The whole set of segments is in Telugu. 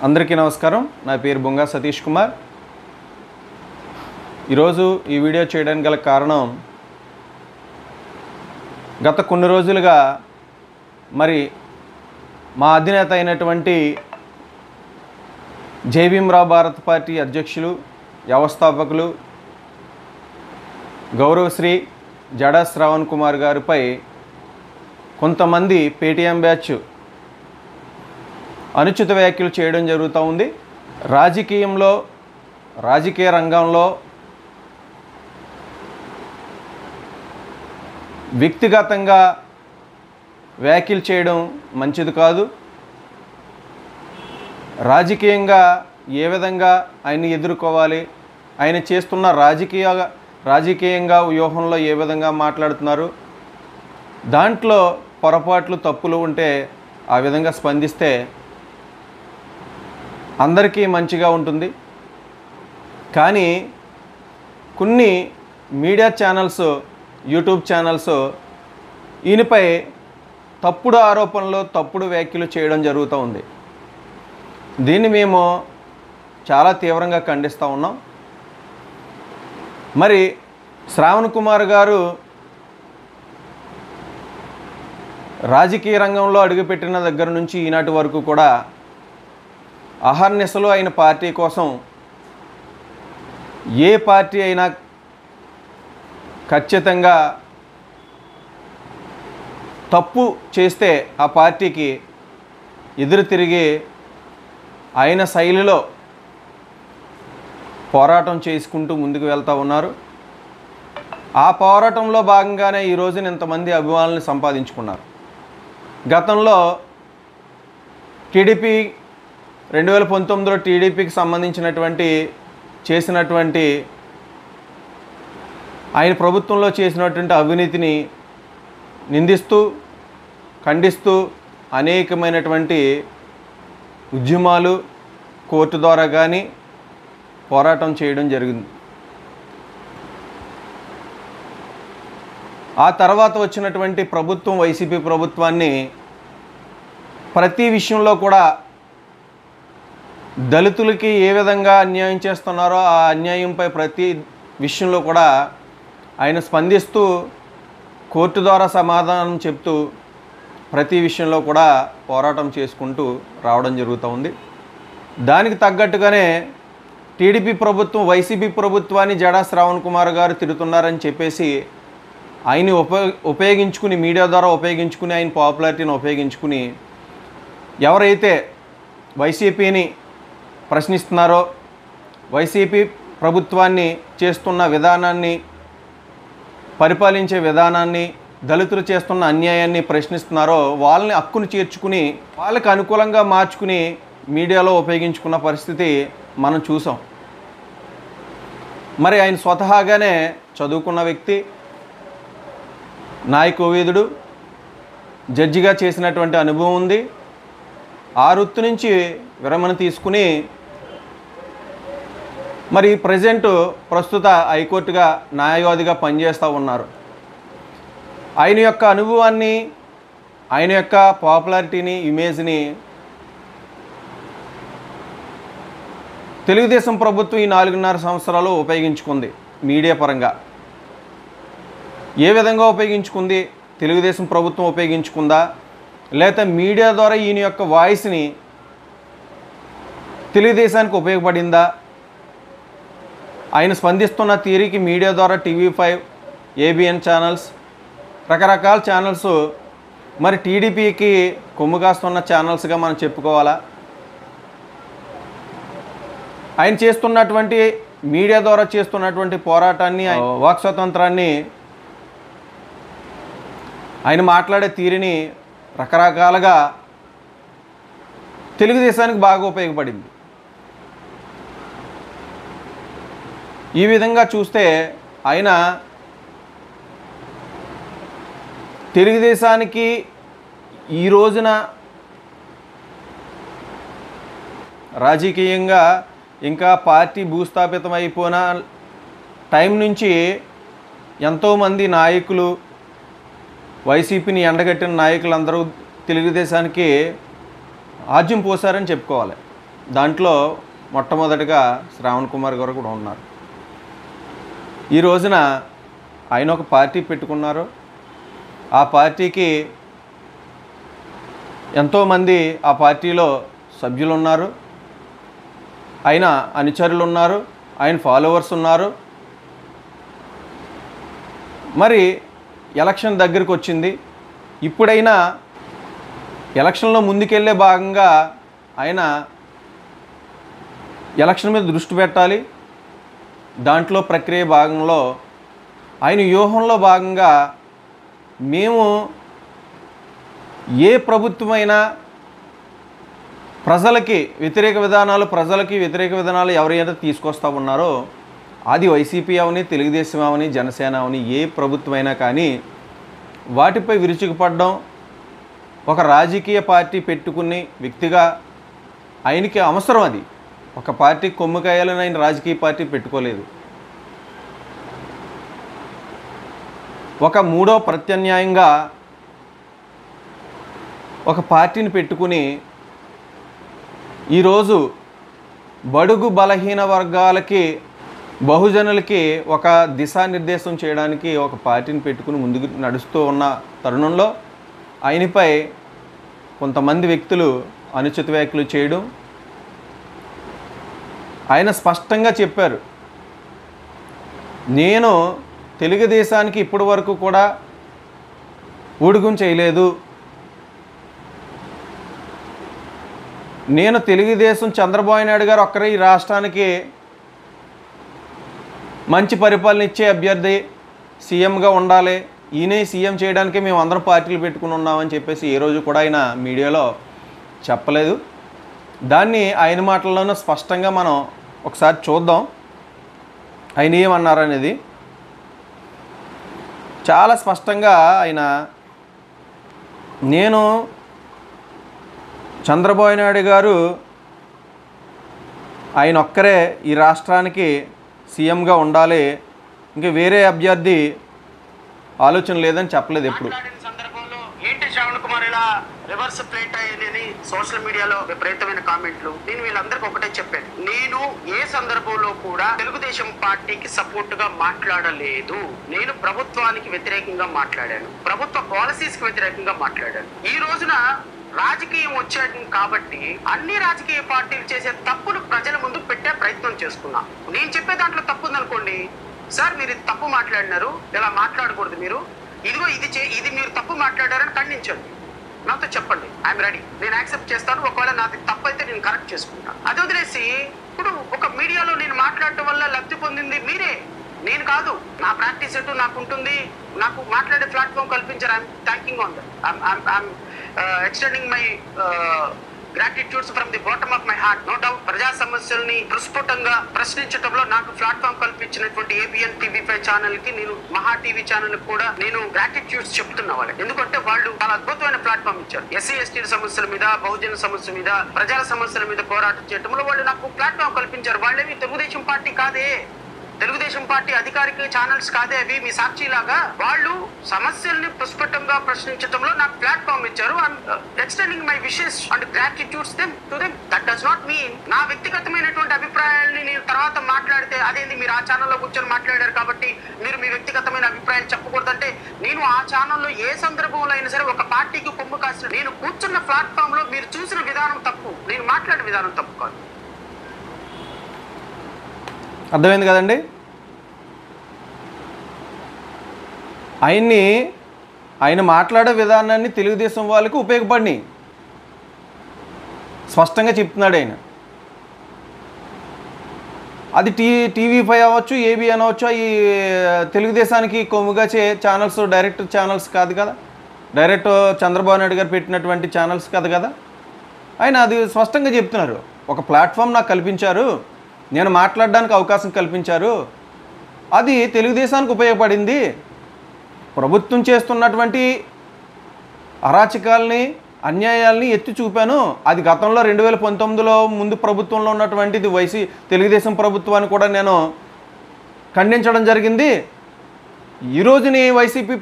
అందరికీ నమస్కారం. నా పేరు బొంగా సతీష్ కుమార్. ఈరోజు ఈ వీడియో చేయడానికి గల కారణం, గత కొన్ని రోజులుగా మరి మా అధినేత అయినటువంటి జై భీమ్రావ్ భారత్ పార్టీ అధ్యక్షులు, వ్యవస్థాపకులు గౌరవశ్రీ జడా శ్రావణ్ కుమార్ గారిపై కొంతమంది పేటీఎం బ్యాచ్ అనుచిత వ్యాఖ్యలు చేయడం జరుగుతూ ఉంది. రాజకీయ రంగంలో వ్యక్తిగతంగా వ్యాఖ్యలు చేయడం మంచిది కాదు. రాజకీయంగా ఏ విధంగా ఆయన ఎదుర్కోవాలి, ఆయన చేస్తున్న రాజకీయంగా వ్యూహంలో ఏ విధంగా మాట్లాడుతున్నారు, దాంట్లో పొరపాట్లు తప్పులు ఉంటే ఆ విధంగా స్పందిస్తే అందరికీ మంచిగా ఉంటుంది. కానీ కొన్ని మీడియా ఛానల్స్, యూట్యూబ్ ఛానల్స్ ఈయనపై తప్పుడు ఆరోపణలు, తప్పుడు వ్యాఖ్యలు చేయడం జరుగుతూ ఉంది. దీన్ని మేము చాలా తీవ్రంగా ఖండిస్తూ ఉన్నాం. మరి శ్రావణ్ కుమార్ గారు రాజకీయ రంగంలో అడుగుపెట్టిన దగ్గర నుంచి ఈనాటి వరకు కూడా అహర్నిశలు అయిన పార్టీ కోసం, ఏ పార్టీ అయినా ఖచ్చితంగా తప్పు చేస్తే ఆ పార్టీకి ఎదురు తిరిగి ఆయన శైలిలో పోరాటం చేసుకుంటూ ముందుకు వెళ్తూ ఉన్నారు. ఆ పోరాటంలో భాగంగానే ఈ రోజున ఇంతమంది అభిమానులను సంపాదించుకున్నారు. గతంలో టీడీపీ 2019లో టీడీపీకి చేసినటువంటి ఆయన ప్రభుత్వంలో చేసినటువంటి అవినీతిని నిందిస్తూ, ఖండిస్తూ అనేకమైనటువంటి ఉద్యమాలు కోర్టు ద్వారా కానీ పోరాటం చేయడం జరిగింది. ఆ తర్వాత వచ్చినటువంటి ప్రభుత్వం, వైసీపీ ప్రభుత్వాన్ని ప్రతి విషయంలో కూడా దళితులకి ఏ విధంగా అన్యాయం చేస్తున్నారో ఆ అన్యాయంపై ప్రతి విషయంలో కూడా ఆయన స్పందిస్తూ, కోర్టు ద్వారా సమాధానం చెప్తూ ప్రతి విషయంలో కూడా పోరాటం చేసుకుంటూ రావడం జరుగుతూ ఉంది. దానికి తగ్గట్టుగానే టీడీపీ ప్రభుత్వం వైసీపీ ప్రభుత్వాన్ని జడా శ్రావణ్ కుమార్ గారు తిడుతున్నారని చెప్పేసి ఆయన్ని ఉపయోగించుకుని, మీడియా ద్వారా ఉపయోగించుకుని, ఆయన పాపులారిటీని ఉపయోగించుకుని ఎవరైతే వైసీపీని ప్రశ్నిస్తున్నారో, వైసీపీ ప్రభుత్వాన్ని చేస్తున్న విధానాన్ని, పరిపాలించే విధానాన్ని, దళితులు చేస్తున్న అన్యాయాన్ని ప్రశ్నిస్తున్నారో వాళ్ళని హక్కును చేర్చుకుని, వాళ్ళకి అనుకూలంగా మార్చుకుని మీడియాలో ఉపయోగించుకున్న పరిస్థితి మనం చూసాం. మరి ఆయన స్వతహాగానే చదువుకున్న వ్యక్తి, న్యాయకోవిదుడు, జడ్జిగా చేసినటువంటి అనుభవం ఉంది. ఆ వృత్తి నుంచి విరమణ తీసుకుని మరి ప్రస్తుత హైకోర్టుగా న్యాయవాదిగా పనిచేస్తూ ఉన్నారు. ఆయన యొక్క అనుభవాన్ని, ఆయన యొక్క పాపులారిటీని, ఇమేజ్ని తెలుగుదేశం ప్రభుత్వం ఈ 4.5 సంవత్సరాలు ఉపయోగించుకుంది. మీడియా పరంగా ఏ విధంగా ఉపయోగించుకుంది? తెలుగుదేశం ప్రభుత్వం ఉపయోగించుకుందా, లేకపోతే మీడియా ద్వారా ఈయన యొక్క వాయిస్ని తెలుగుదేశానికి ఉపయోగపడిందా? ఆయన స్పందిస్తున్న తీరికి మీడియా ద్వారా TV5, ABN ఛానల్స్, రకరకాల ఛానల్స్ మరి టీడీపీకి కొమ్ము కాస్తున్న ఛానల్స్గా మనం చెప్పుకోవాలా? ఆయన చేస్తున్నటువంటి మీడియా ద్వారా చేస్తున్నటువంటి పోరాటాన్ని, వాక్ స్వాతంత్రాన్ని, ఆయన మాట్లాడే తీరుని రకరకాలుగా తెలుగుదేశానికి బాగా ఉపయోగపడింది. ఈ విధంగా చూస్తే ఆయన తెలుగుదేశానికి ఈ రోజున రాజకీయంగా ఇంకా పార్టీ భూస్థాపితం అయిపోయిన టైం నుంచి ఎంతోమంది నాయకులు, వైసీపీని ఎండగట్టిన నాయకులందరూ తెలుగుదేశానికి ఆజ్యం పోసారని చెప్పుకోవాలి. దాంట్లో మొట్టమొదటిగా శ్రావణ్ కుమార్ గారు కూడా ఉన్నారు. ఈ రోజున ఆయన ఒక పార్టీ పెట్టుకున్నారు. ఆ పార్టీకి ఎంతోమంది ఆ పార్టీలో సభ్యులు ఉన్నారు, ఆయన అనుచరులు ఉన్నారు, ఆయన ఫాలోవర్స్ ఉన్నారు. మరి ఎలక్షన్ దగ్గరికి వచ్చింది. ఇప్పుడైనా ఎలక్షన్లో ముందుకెళ్ళే భాగంగా ఆయన ఎలక్షన్ మీద దృష్టి పెట్టాలి. దాంట్లో ప్రక్రియ భాగంలో ఆయన వ్యూహంలో భాగంగా మేము ఏ ప్రభుత్వమైనా ప్రజలకి వ్యతిరేక విధానాలు ఎవరైతే తీసుకొస్తా ఉన్నారో అది వైసీపీ అవని, తెలుగుదేశం అవని, జనసేన అవని ఏ ప్రభుత్వమైనా కానీ వాటిపై విరుచుకుపడడం, ఒక రాజకీయ పార్టీ పెట్టుకుని వ్యక్తిగా ఆయనకి అవసరం. అది ఒక పార్టీ కొమ్ముకాయాలని ఆయన రాజకీయ పార్టీ పెట్టుకోలేదు. ఒక మూడో ప్రత్యామ్నాయంగా ఒక పార్టీని పెట్టుకుని ఈరోజు బడుగు బలహీన వర్గాలకి, బహుజనులకి ఒక దిశానిర్దేశం చేయడానికి ఒక పార్టీని పెట్టుకుని ముందుకు నడుస్తూ ఉన్న తరుణంలో ఆయనపై కొంతమంది వ్యక్తులు అనుచిత వ్యాఖ్యలు చేయడం. ఆయన స్పష్టంగా చెప్పారు, నేను తెలుగుదేశానికి ఇప్పటి వరకు కూడా ఊడుగుం చేయలేదు. నేను తెలుగుదేశం చంద్రబాబు నాయుడు గారు ఒక్కరే ఈ రాష్ట్రానికి మంచి పరిపాలన ఇచ్చే అభ్యర్థి సీఎంగా ఉండాలి, ఈయనే సీఎం చేయడానికి మేము అందరం పార్టీలు పెట్టుకుని ఉన్నామని చెప్పేసి ఏ రోజు కూడా ఆయన మీడియాలో చెప్పలేదు. దాన్ని ఆయన మాటల్లోనూ స్పష్టంగా మనం ఒకసారి చూద్దాం ఆయన ఏమన్నారనేది. చాలా స్పష్టంగా ఆయన, నేను చంద్రబాబు నాయుడు గారు ఆయన ఒక్కరే ఈ రాష్ట్రానికి సీఎంగా ఉండాలి, ఇంకా వేరే అభ్యర్థి ఆలోచన లేదని చెప్పలేదు ఎప్పుడు. ఏంటి శ్రావణ్ కుమార్ ఇలా రివర్స్ ప్లేట్ అయ్యేది సోషల్ మీడియాలో విపరీతమైన కామెంట్లు. నేను వీళ్ళందరికీ ఒకటే చెప్పాను, నేను ఏ సందర్భంలో కూడా తెలుగుదేశం పార్టీకి సపోర్ట్ గా మాట్లాడలేదు. నేను ప్రభుత్వానికి వ్యతిరేకంగా మాట్లాడాను, ప్రభుత్వ పాలసీస్ కి వ్యతిరేకంగా మాట్లాడాను. ఈ రోజున రాజకీయం వచ్చాడు కాబట్టి అన్ని రాజకీయ పార్టీలు చేసే తప్పులు ప్రజల ముందు పెట్టే ప్రయత్నం చేస్తున్నా. నేను చెప్పే దాంట్లో తప్పు ఉందనుకోండి, సార్ మీరు ఇది తప్పు మాట్లాడినారు, ఇలా మాట్లాడకూడదు, మీరు ఇదిగో ఇది మీరు తప్పు మాట్లాడారని ఖండించండి, నాతో చెప్పండి, ఐఎమ్ రెడీ, నేను యాక్సెప్ట్ చేస్తాను. ఒకవేళ నాది తప్పు అయితే నేను కరెక్ట్ చేసుకుంటాను. అది వదిలేసి ఇప్పుడు ఒక మీడియాలో నేను మాట్లాడటం వల్ల లబ్ధి పొందింది మీరే, నేను కాదు. నా ప్రాక్టీస్ ఎటు నాకు ఉంటుంది, నాకు మాట్లాడే ప్లాట్ఫామ్ కల్పించారు. I'm thanking on that. I'm extending my gratitudes from the bottom of my heart. No doubt ప్రజా సమస్యల్ని ప్రస్ఫుటంగా ప్రశ్నించడంలో నాకు ప్లాట్ఫామ్ కల్పించినటువంటి ABN TV5 ఛానల్ కి, నేను మహా టీవీ ఛానల్ కూడా నేను గ్రాటిట్యూడ్స్ చెప్తున్నా వాళ్ళకి. ఎందుకంటే వాళ్ళు చాలా అద్భుతమైన ప్లాట్ఫామ్ ఇచ్చారు. SC ST సమస్యల మీద, బహుజన సమస్యల మీద, ప్రజల సమస్యల మీద పోరాటం చేయడంలో వాళ్ళు నాకు ప్లాట్ఫామ్ కల్పించారు. వాళ్ళేమి తెలుగుదేశం పార్టీ కాదే, తెలుగుదేశం పార్టీ అధికారిక ఛానల్స్ కాదే అవి, మీ సాక్షిలాగా. వాళ్ళు సమస్యల్ని ప్రస్ఫుటంగా ప్రశ్నించడంలో నాకు ప్లాట్ఫామ్ ఇచ్చారు. Extending my wishes and gratitudes to them. That does not mean నా వ్యక్తిగతమైనటువంటి అభిప్రాయాల్ని నేను తర్వాత మాట్లాడితే అదేంది మీరు ఆ ఛానల్లో కూర్చొని మాట్లాడారు కాబట్టి మీరు మీ వ్యక్తిగతమైన అభిప్రాయాలు చెప్పకూడదంటే, నేను ఆ ఛానల్లో ఏ సందర్భంలో అయినా సరే ఒక పార్టీకి కొమ్ము కాసిన, నేను కూర్చున్న ప్లాట్ఫామ్ లో మీరు చూసిన విధానం తప్పు, నేను మాట్లాడే విధానం తప్పు కాదు. అర్థమైంది కదండి. ఆయన మాట్లాడే విధానాన్ని తెలుగుదేశం వాళ్ళకి ఉపయోగపడినాయి స్పష్టంగా చెప్తున్నాడు ఆయన. అది TV5 అవ్వచ్చు, ABN అవ్వచ్చు, ఈ తెలుగుదేశానికి కొమ్ముగా ఛానల్స్, డైరెక్ట్ ఛానల్స్ కాదు కదా, డైరెక్ట్ చంద్రబాబు నాయుడు గారు పెట్టినటువంటి ఛానల్స్ కాదు కదా. ఆయన అది స్పష్టంగా చెప్తున్నారు, ఒక ప్లాట్ఫామ్ నాకు కల్పించారు, నేను మాట్లాడడానికి అవకాశం కల్పించారు, అది తెలుగుదేశానికి ఉపయోగపడింది. ప్రభుత్వం చేస్తున్నటువంటి అరాచకాలని, అన్యాయాల్ని ఎత్తి చూపాను. అది గతంలో 2019లో ముందు ప్రభుత్వంలో ఉన్నటువంటిది తెలుగుదేశం ప్రభుత్వాన్ని కూడా నేను ఖండించడం జరిగింది. ఈరోజుని వైసీపీ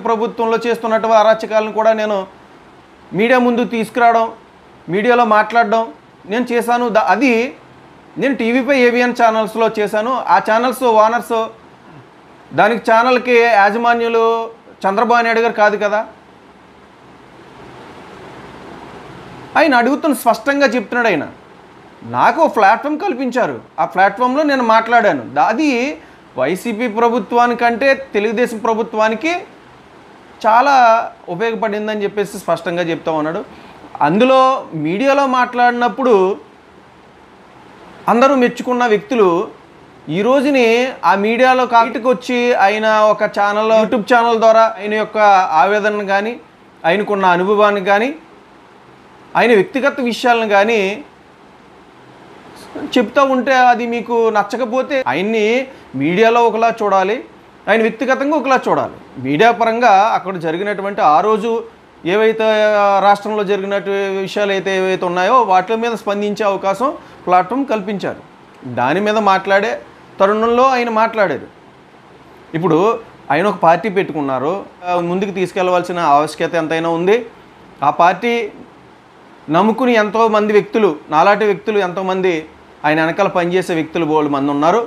ప్రభుత్వంలో చేస్తున్నటువంటి అరాచకాలను కూడా నేను మీడియా ముందు తీసుకురావడం, మీడియాలో మాట్లాడడం, నేను చేశాను. అది నేను టీవీపై ఏబిఎన్ ఛానల్స్లో చేశాను. ఆ ఛానల్స్ ఓనర్స్, దానికి ఛానల్కి యాజమాన్యులు చంద్రబాబు నాయుడు గారు కాదు కదా. ఆయన అడుగుతున్న స్పష్టంగా చెప్తున్నాడు. ఆయన నాకు ప్లాట్ఫామ్ కల్పించారు, ఆ ప్లాట్ఫామ్లో నేను మాట్లాడాను. అది వైసీపీ ప్రభుత్వానికంటే తెలుగుదేశం ప్రభుత్వానికి చాలా ఉపయోగపడిందని చెప్పేసి స్పష్టంగా చెప్తా ఉన్నాడు. అందులో మీడియాలో మాట్లాడినప్పుడు అందరూ మెచ్చుకున్న వ్యక్తులు ఈ రోజుని ఆ మీడియాలో కాటికి వచ్చి ఆయన ఒక ఛానల్, యూట్యూబ్ ఛానల్ ద్వారా ఆయన యొక్క ఆవేదనను కానీ, ఆయనకున్న అనుభవాన్ని కానీ, ఆయన వ్యక్తిగత విషయాలను కానీ చెప్తూ ఉంటే అది మీకు నచ్చకపోతే ఆయన్ని మీడియాలో ఒకలా చూడాలి, ఆయన వ్యక్తిగతంగా ఒకలా చూడాలి. మీడియా పరంగా అక్కడ జరిగినటువంటి ఆ రోజు ఏవైతే రాష్ట్రంలో జరిగినట్టు విషయాలు ఏవైతే ఉన్నాయో వాటి మీద స్పందించే అవకాశం ప్లాట్ఫామ్ కల్పించారు. దాని మీద మాట్లాడే తరుణంలో ఆయన మాట్లాడారు. ఇప్పుడు ఆయన ఒక పార్టీ పెట్టుకున్నారు, ముందుకు తీసుకెళ్లవలసిన ఆవశ్యకత ఎంతైనా ఉంది. ఆ పార్టీ నమ్ముకుని ఎంతోమంది వ్యక్తులు, నాలాంటి వ్యక్తులు ఎంతోమంది ఆయన వెనకాల పనిచేసే వ్యక్తులు బోల్డ్ మంది ఉన్నారు.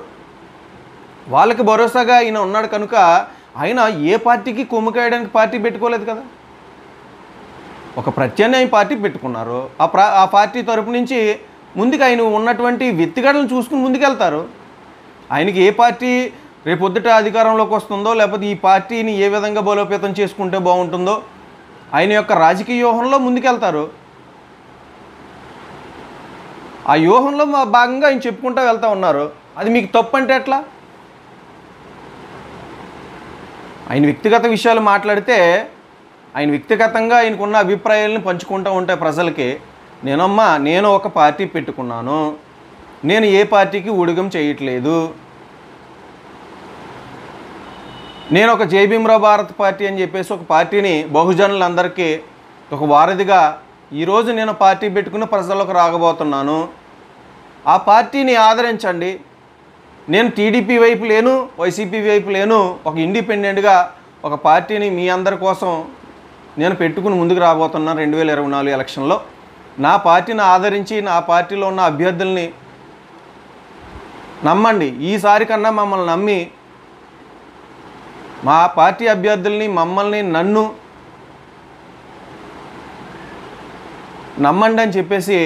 వాళ్ళకి భరోసాగా ఆయన ఉన్నాడు కనుక ఆయన ఏ పార్టీకి కొమ్ము కాయడానికి పార్టీ పెట్టుకోలేదు కదా. ఒక ప్రత్యామ్నాయ పార్టీ పెట్టుకున్నారు. ఆ పార్టీ తరపు నుంచి ముందుకు ఆయన ఉన్నటువంటి వ్యక్తిగతలను చూసుకుని ముందుకెళ్తారు. ఆయనకి ఏ పార్టీ రేపొద్దుట అధికారంలోకి వస్తుందో, లేకపోతే ఈ పార్టీని ఏ విధంగా బలోపేతం చేసుకుంటే బాగుంటుందో ఆయన యొక్క రాజకీయ వ్యూహంలో ముందుకెళ్తారు. ఆ వ్యూహంలో భాగంగా ఆయన చెప్పుకుంటూ వెళ్తూ ఉన్నారు. అది మీకు తప్పు అంటే ఎట్లా? ఆయన వ్యక్తిగత విషయాలు మాట్లాడితే ఆయన వ్యక్తిగతంగా ఆయనకున్న అభిప్రాయాలను పంచుకుంటూ ఉంటాయి ప్రజలకి. నేను ఒక పార్టీ పెట్టుకున్నాను, నేను ఏ పార్టీకి ఊడిగం చేయట్లేదు, నేను ఒక జై భీమ్రావ్ భారత్ పార్టీ అని చెప్పేసి ఒక పార్టీని బహుజనులందరికీ ఒక వారధిగా ఈరోజు నేను పార్టీ పెట్టుకుని ప్రజలకు రాగబోతున్నాను, ఆ పార్టీని ఆదరించండి. నేను టీడీపీ వైపు లేను, వైసీపీ వైపు లేను, ఒక ఇండిపెండెంట్గా ఒక పార్టీని మీ అందరి కోసం నేను పెట్టుకుని ముందుకు రాబోతున్నాను 2024 ఎలక్షన్లో. నా పార్టీని ఆదరించి నా పార్టీలో ఉన్న అభ్యర్థుల్ని నమ్మండి. ఈసారి కన్నా మమ్మల్ని నమ్మి మా పార్టీ అభ్యర్థుల్ని, మమ్మల్ని, నన్ను నమ్మండి అని చెప్పేసి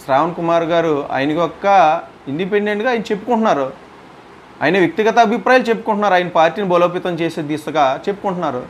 శ్రావణ్ కుమార్ గారు ఆయనకి ఒక్క ఇండిపెండెంట్గా ఆయన చెప్పుకుంటున్నారు. ఆయన వ్యక్తిగత అభిప్రాయాలు చెప్పుకుంటున్నారు. ఆయన పార్టీని బలోపేతం చేసే దిశగా చెప్పుకుంటున్నారు.